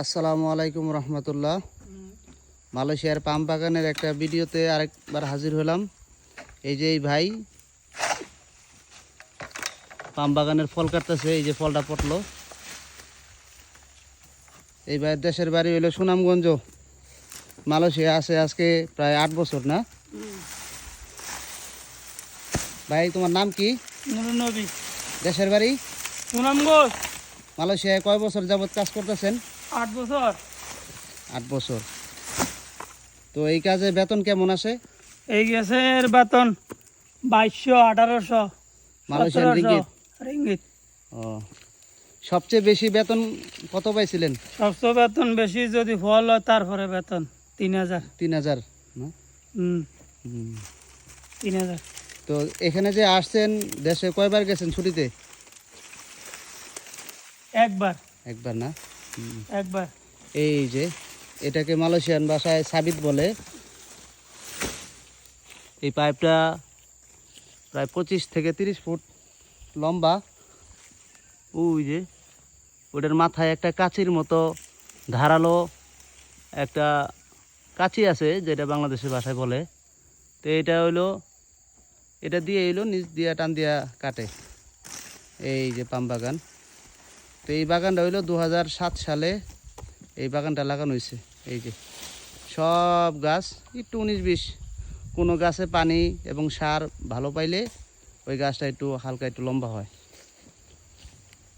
আসসালামু আলাইকুম রহমতুল্লাহ। মালয়েশিয়ার পাম বাগানের একটা ভিডিওতে আরেকবার হাজির হলাম। এই যে এই ভাই পাম বাগানের ফল কাটতেছে, এই যে ফলটা পটলো। এই ভাইয়ের দেশের বাড়ি হইলো সুনামগঞ্জ, মালয়েশিয়া আছে আজকে প্রায় 8 বছর না ভাই? তোমার নাম কি? নুরুন্নবী। দেশের বাড়ি সুনামগঞ্জ। মালয়েশিয়ায় কয় বছর যাবত কাজ করতেছেন? 8 বছর। 8 বছর। তো এই কাজে বেতন কেমন আসে? এই গ্যাসের বেতন 2200, 1800, মালয়েশিয়ান 1700 রিঙ্গিত। রিঙ্গিত। ও, সবচেয়ে বেশি বেতন কত পাইছিলেন? সবচেয়ে বেতন বেশি যদি ফল হয় তারপরে বেতন 3000। 3000 না? 3000। তো এখানে যে আসছেন, দেশে কয়বার গেছেন ছুটিতে? একবার। একবার না? একবার। এই যে এটাকে মালয়েশিয়ান ভাষায় সাবিত বলে। এই পাইপটা প্রায় 25 থেকে 30 ফুট লম্বা। ওই যে ওটার মাথায় একটা কাঁচির মতো ধারালো একটা কাঁচি আছে, যেটা বাংলাদেশের ভাষায় বলে। তো এটা হইলো, এটা দিয়ে এলো নিচ দিয়া টান দিয়া কাটে। এই যে পাম বাগান। তো এই বাগানটা হইলো 2007 সালে এই বাগানটা লাগানো হয়েছে। এই যে সব গাছ একটু 19-20, কোনো গাছে পানি এবং সার ভালো পাইলে ওই গাছটা একটু হালকা একটু লম্বা হয়।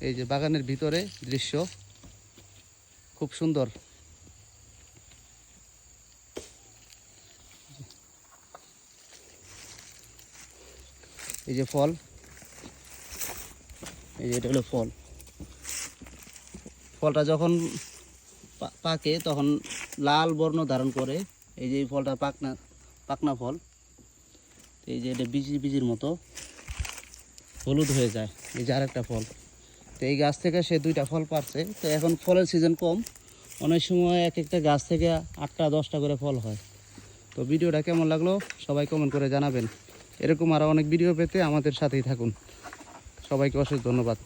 এই যে বাগানের ভিতরে দৃশ্য খুব সুন্দর। এই যে ফল, এই যে এটা হলো ফল। ফলটা যখন পাকে তখন লাল বর্ণ ধারণ করে। এই যে এই ফলটা পাকনা ফল। এই যে এটা বিজির মতো হলুদ হয়ে যায়। এই যে আরেকটা ফল। তো এই গাছ থেকে সে 2টা ফল পারছে। তো এখন ফলের সিজন কম, অনেক সময় এক একটা গাছ থেকে 8টা 10টা করে ফল হয়। তো ভিডিওটা কেমন লাগলো সবাই কমেন্ট করে জানাবেন। এরকম আরও অনেক ভিডিও পেতে আমাদের সাথেই থাকুন। সবাইকে অশেষ ধন্যবাদ।